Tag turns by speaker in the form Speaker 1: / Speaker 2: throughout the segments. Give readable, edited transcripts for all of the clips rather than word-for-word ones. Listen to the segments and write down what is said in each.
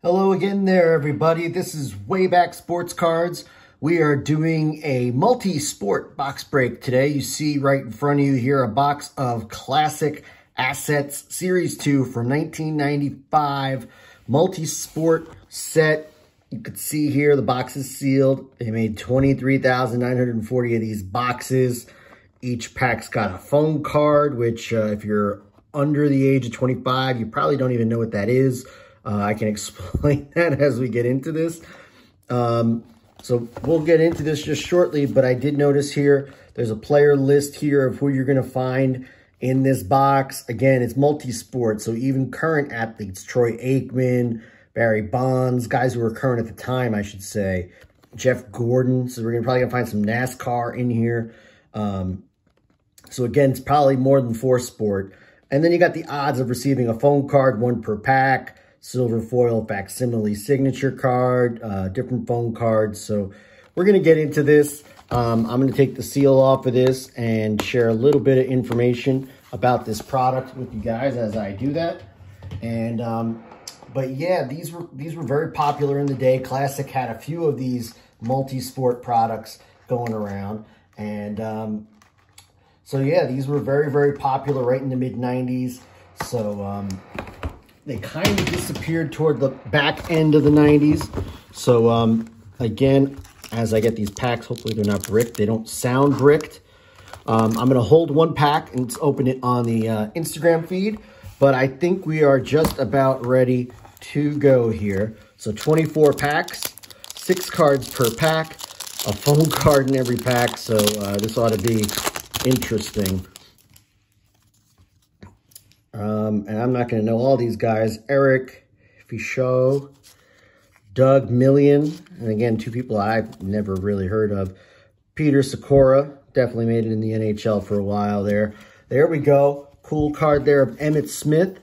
Speaker 1: Hello again there, everybody. This is Waybacksportscards. We are doing a multi-sport box break today. You see right in front of you here a box of Classic Assets Series 2 from 1995 multi-sport set. You can see here the box is sealed. They made 23,940 of these boxes. Each pack's got a phone card, which if you're under the age of 25, you probably don't even know what that is. I can explain that as we get into this. So we'll get into this just shortly, but I did notice here, there's a player list here of who you're going to find in this box. Again, it's multi-sport, so even current athletes, Troy Aikman, Barry Bonds, guys who were current at the time, I should say, Jeff Gordon. So we're probably going to find some NASCAR in here. So again, it's probably more than 4 sport. And then you got the odds of receiving a phone card, 1 per pack. Silver foil facsimile signature card, different phone cards. So we're going to get into this. I'm going to take the seal off of this and share a little bit of information about this product with you guys as I do that. And but yeah, these were very popular in the day. Classic had a few of these multi-sport products going around. And so yeah, these were very, very popular right in the mid-90s. So they kind of disappeared toward the back end of the 90s. So, again, as I get these packs, hopefully they're not bricked. They don't sound bricked. I'm going to hold one pack and open it on the Instagram feed. But I think we are just about ready to go here. So 24 packs, 6 cards per pack, a phone card in every pack. So this ought to be interesting. And I'm not going to know all these guys. Eric Fichaud, Doug Million, and again, 2 people I've never really heard of. Peter Sikora, definitely made it in the NHL for a while there. There we go. Cool card there of Emmett Smith.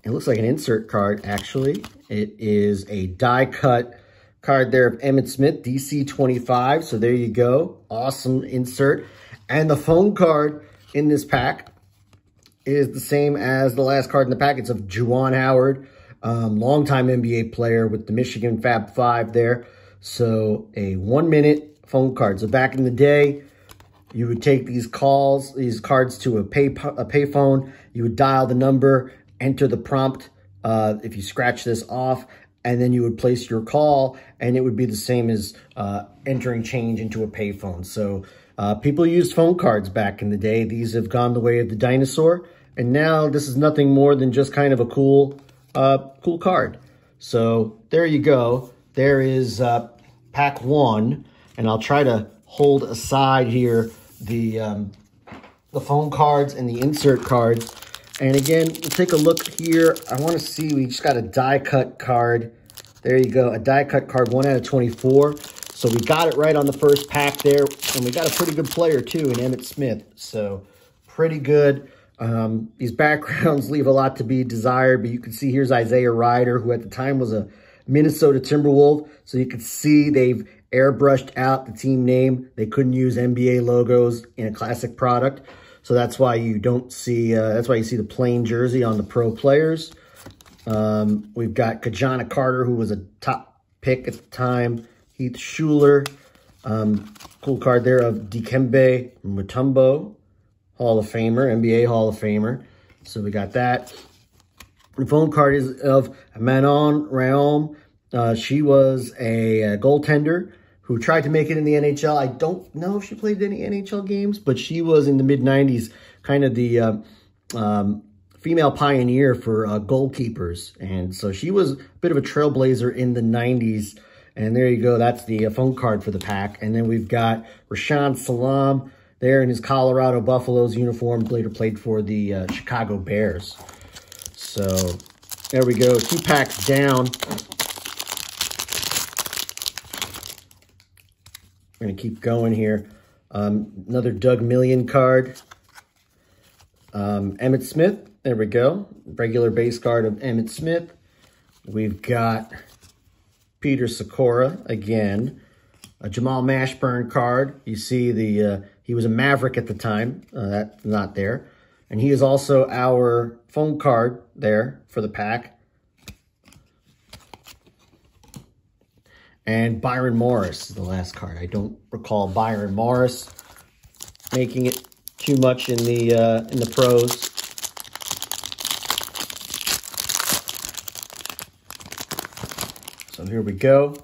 Speaker 1: It looks like an insert card, actually. It is a die-cut card there of Emmett Smith, DC 25. So there you go. Awesome insert. And the phone card in this pack is the same as the last card in the pack. It's of Juwan Howard, longtime NBA player with the Michigan Fab Five there. So a 1-minute phone card. So back in the day, you would take these cards to a payphone. You would dial the number, enter the prompt if you scratch this off, and then you would place your call, and it would be the same as entering change into a payphone. So people used phone cards back in the day. These have gone the way of the dinosaur. And now this is nothing more than just kind of a cool card. So there you go. There is pack 1. And I'll try to hold aside here the phone cards and the insert cards. And again, we'll take a look here. I want to see, we just got a die-cut card. There you go, a die-cut card, 1 out of 24. So we got it right on the first pack there. And we got a pretty good player, too, in Emmitt Smith. So pretty good. These backgrounds leave a lot to be desired. But you can see here's Isaiah Ryder, who at the time was a Minnesota Timberwolf. So you can see they've airbrushed out the team name. They couldn't use NBA logos in a classic product. So that's why you don't see, that's why you see the plain jersey on the pro players. We've got Kajana Carter, who was a top pick at the time. Heath Schuler, cool card there of Dikembe Mutombo, Hall of Famer, NBA Hall of Famer. So we got that. The phone card is of Manon Rhéaume. She was a goaltender who tried to make it in the NHL. I don't know if she played any NHL games, but she was in the mid-90s kind of the female pioneer for goalkeepers. And so she was a bit of a trailblazer in the 90s. And there you go. That's the phone card for the pack. And then we've got Rashawn Salam there in his Colorado Buffaloes uniform. Later played for the Chicago Bears. So there we go. 2 packs down. We're going to keep going here. Another Doug Million card. Emmett Smith. There we go. Regular base card of Emmett Smith. We've got Peter Sikora again. A Jamal Mashburn card. You see the he was a Maverick at the time. That's not there. And he is also our phone card there for the pack. And Byron Morris is the last card. I don't recall Byron Morris making it too much in the pros. So here we go.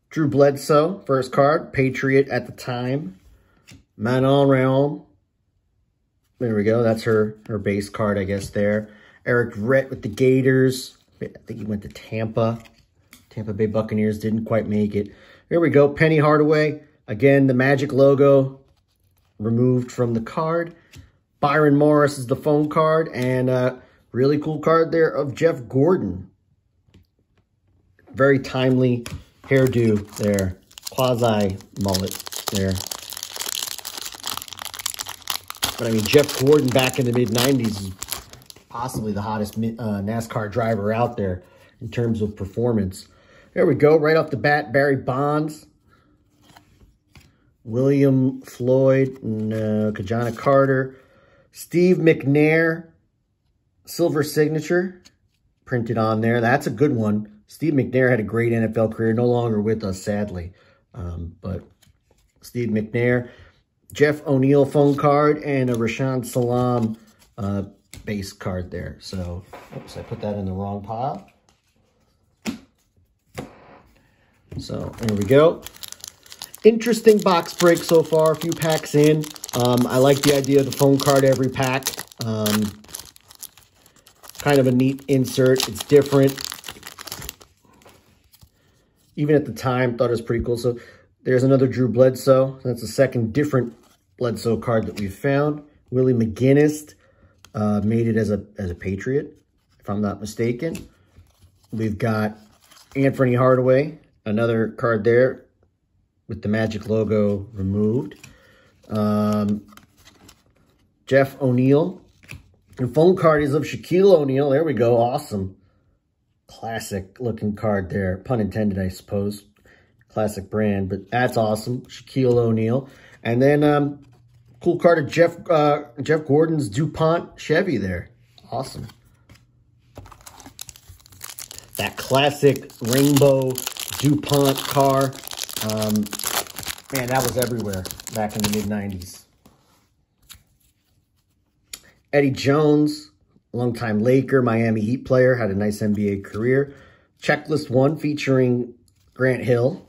Speaker 1: Drew Bledsoe, first card, Patriot at the time. Manon Realm. There we go. That's her base card, I guess, there. Eric Rhett with the Gators. I think he went to Tampa. Tampa Bay Buccaneers didn't quite make it. Here we go. Penny Hardaway. Again, the Magic logo removed from the card. Byron Morris is the phone card. And a really cool card there of Jeff Gordon. Very timely hairdo there. Quasi-mullet there. But I mean, Jeff Gordon back in the mid-90s is possibly the hottest NASCAR driver out there in terms of performance. There we go. Right off the bat, Barry Bonds, William Floyd, and Kajana Carter. Steve Mcnair, silver signature printed on there. That's a good one. Steve Mcnair had a great NFL career. No longer with us, sadly. But Steve McNair. Jeff O'Neill phone card and a Rashaan Salam base card there. So, oops, I put that in the wrong pile. So, there we go. Interesting box break so far. A few packs in. I like the idea of the phone card every pack. Kind of a neat insert. It's different. Even at the time, thought it was pretty cool. So, there's another Drew Bledsoe. That's a second different Bledsoe card that we found. Willie McGinnis made it as a Patriot, if I'm not mistaken. We've got Anthony Hardaway, another card there with the Magic logo removed. Jeff O'Neill. And phone card is of Shaquille O'Neal. There we go. Awesome. Classic looking card there. Pun intended, I suppose. Classic brand, but that's awesome. Shaquille O'Neal. And then cool card of Jeff Gordon's DuPont Chevy there. Awesome. That classic rainbow DuPont car. Man, that was everywhere back in the mid-90s. Eddie Jones, longtime Laker, Miami Heat player, had a nice NBA career. Checklist 1 featuring Grant Hill.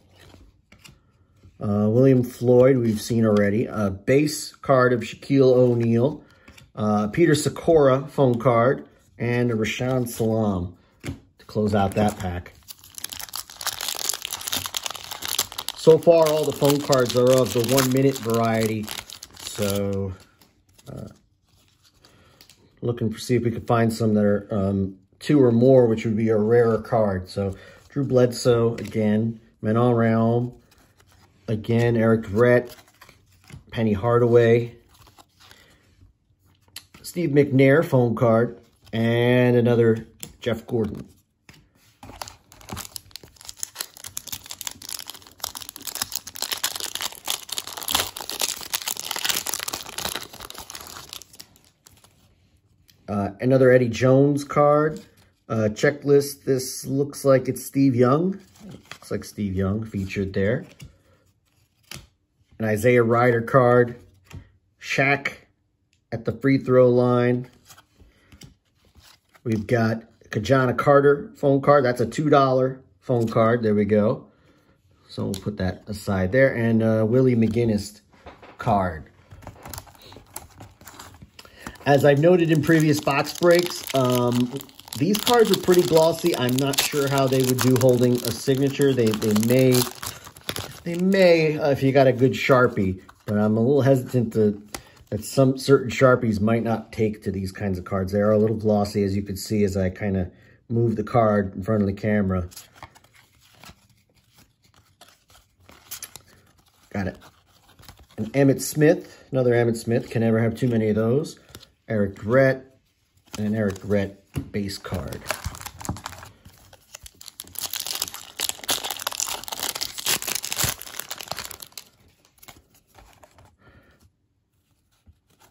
Speaker 1: William Floyd, we've seen already. A base card of Shaquille O'Neal. Peter Sikora, phone card. And a Rashaan Salam to close out that pack. So far, all the phone cards are of the 1 minute variety. So, looking to see if we can find some that are 2 or more, which would be a rarer card. So, Drew Bledsoe, again. Manon Realm. Again, Eric Rhett, Penny Hardaway, Steve McNair phone card, and another Jeff Gordon. Another Eddie Jones card. Checklist, this looks like it's Steve Young. Looks like Steve Young featured there. An Isaiah Ryder card. Shaq at the free throw line. We've got Kajana Carter phone card. That's a $2 phone card. There we go. So we'll put that aside there. And Willie McGinnis card. As I've noted in previous box breaks, these cards are pretty glossy. I'm not sure how they would do holding a signature. They may, if you got a good Sharpie, but I'm a little hesitant that some certain Sharpies might not take to these kinds of cards. They are a little glossy, as you can see as I kind of move the card in front of the camera. Got it. An Emmett Smith, another Emmett Smith. Can never have too many of those. Eric Rhett, and an Eric Rhett base card.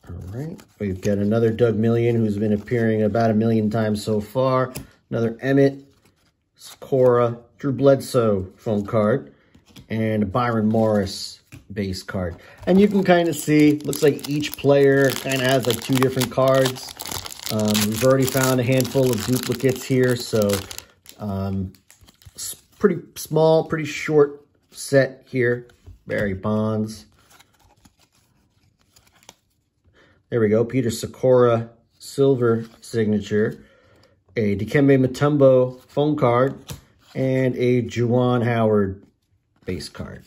Speaker 1: All right, we've got another Doug Million, who's been appearing about 1 million times so far. Another Emmitt, Sakura, Drew Bledsoe phone card, and a Byron Morris base card. And you can kind of see, looks like each player kind of has like 2 different cards. We've already found a handful of duplicates here, so pretty small, pretty short set here. Barry Bonds. There we go. Peter Sakura silver signature. A Dikembe Mutombo phone card. And a Juwan Howard base card.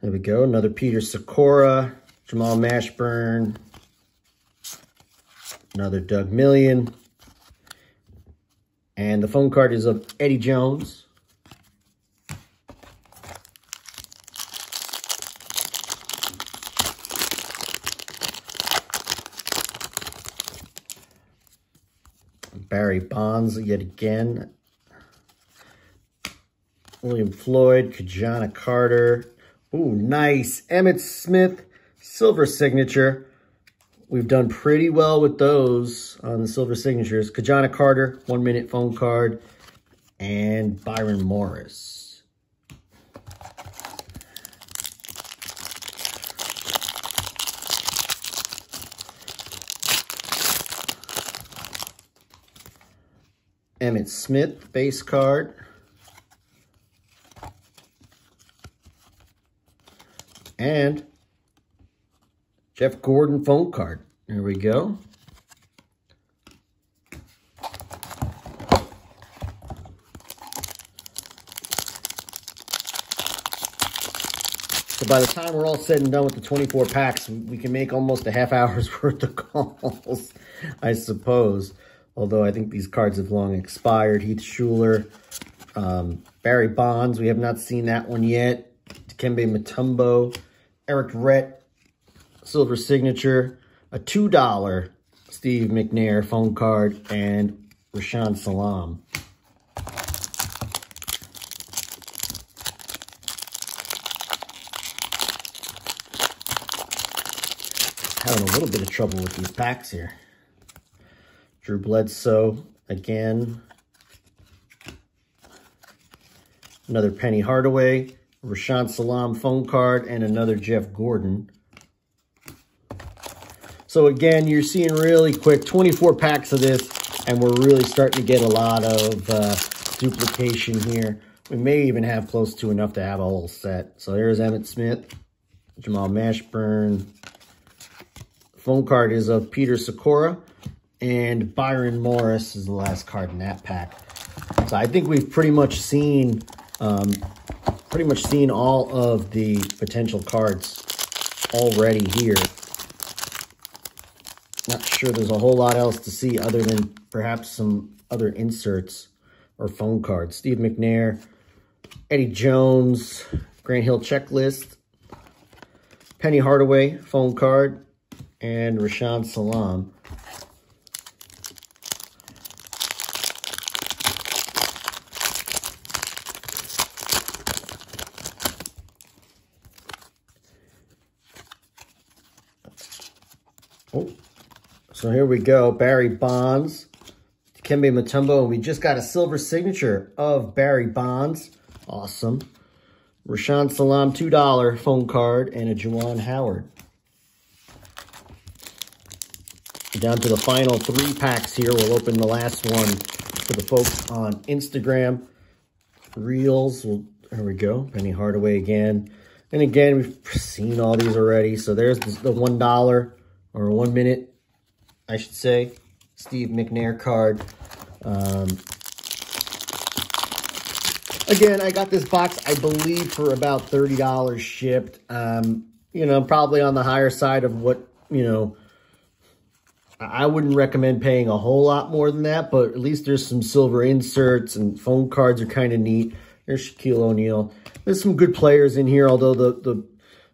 Speaker 1: There we go. Another Peter Sakura. Jamal Mashburn. Another Doug Million. And the phone card is of Eddie Jones. Barry Bonds yet again. William Floyd, Kajana Carter. Ooh, nice. Emmett Smith, silver signature. We've done pretty well with those on the silver signatures. Kajana Carter, 1-minute phone card. And Byron Morris. Emmett Smith, base card. And Jeff Gordon phone card. There we go. So by the time we're all said and done with the 24 packs, we can make almost a half hour's worth of calls, I suppose. Although I think these cards have long expired. Heath Schuler, Barry Bonds. We have not seen that one yet. Dikembe Mutombo, Eric Rhett, silver signature. A $2 Steve Mcnair phone card, and Rashawn Salam. Having a little bit of trouble with these packs here. Drew Bledsoe again. Another Penny Hardaway, Rashawn Salam phone card, and another Jeff Gordon. So again, you're seeing really quick 24 packs of this, and we're really starting to get a lot of duplication here. We may even have close to enough to have a whole set. So here's Emmett Smith, Jamal Mashburn. Phone card is of Peter Sakura, and Byron Morris is the last card in that pack. So I think we've pretty much seen all of the potential cards already here. Not sure there's a whole lot else to see other than perhaps some other inserts or phone cards. Steve Mcnair, Eddie Jones, Grant Hill checklist, Penny Hardaway phone card, and Rashawn Salam. Oh, so here we go. Barry Bonds, Dikembe Mutombo, and we just got a silver signature of Barry Bonds. Awesome. Rashawn Salam, $2 phone card, and a Juwan Howard. Down to the final 3 packs here. We'll open the last one for the folks on Instagram. Reels, there we go. Penny Hardaway again. And again, we've seen all these already. So there's the $1 or 1 minute, I should say, Steve Mcnair card. Again, I got this box, I believe, for about $30 shipped. You know, probably on the higher side of what, you know, I wouldn't recommend paying a whole lot more than that, but at least there's some silver inserts, and phone cards are kind of neat. There's Shaquille O'Neal. There's some good players in here, although the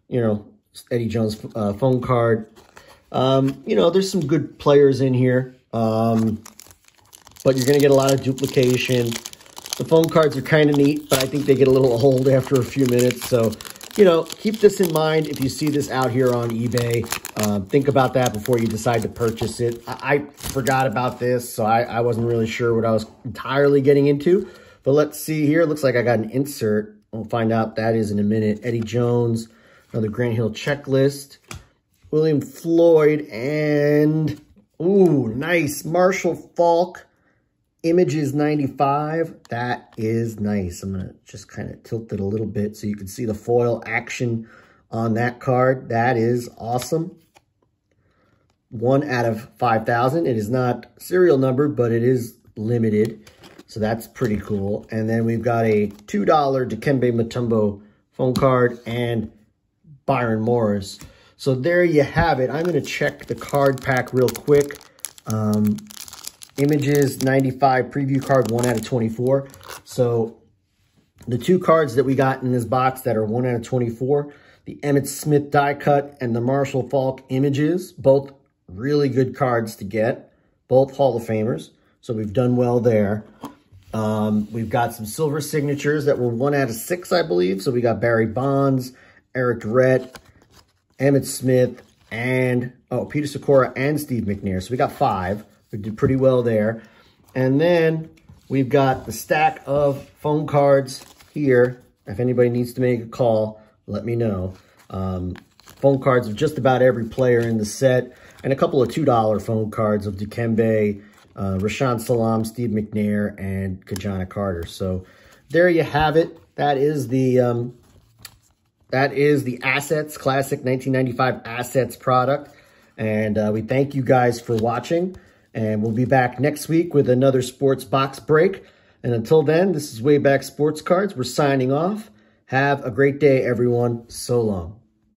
Speaker 1: you know, Eddie Jones phone card. You know, there's some good players in here, but you're going to get a lot of duplication. The phone cards are kind of neat, but I think they get a little old after a few minutes, so you know, keep this in mind if you see this out here on eBay. Think about that before you decide to purchase it. I forgot about this, so I wasn't really sure what I was entirely getting into. But let's see here. Looks like I got an insert. We'll find out that is in a minute. Eddie Jones, another Grant Hill checklist. William Floyd, and, ooh, nice. Marshall Faulk, Images 95. That is nice. I'm going to just kind of tilt it a little bit so you can see the foil action on that card. That is awesome. 1 out of 5,000. It is not serial numbered, but it is limited. So that's pretty cool. And then we've got a $2 Dikembe Mutombo phone card and Byron Morris. So there you have it. I'm going to check the card pack real quick. Images 95 preview card, 1 out of 24. So the 2 cards that we got in this box that are 1 out of 24, the Emmett Smith die cut and the Marshall Faulk Images, both really good cards to get, both Hall of Famers. So we've done well there. We've got some silver signatures that were 1 out of 6, I believe. So we got Barry Bonds, Eric Durrett, Emmett Smith, and, Peter Sikora and Steve Mcnair. So we got 5. We did pretty well there. And then we've got the stack of phone cards here. If anybody needs to make a call, let me know. Phone cards of just about every player in the set. And a couple of $2 phone cards of Dikembe, Rashaan Salaam, Steve Mcnair, and Kajana Carter. So there you have it. That is the Assets Classic 1995 Assets product. And we thank you guys for watching. And we'll be back next week with another sports box break. And until then, this is Wayback Sports Cards. We're signing off. Have a great day, everyone. So long.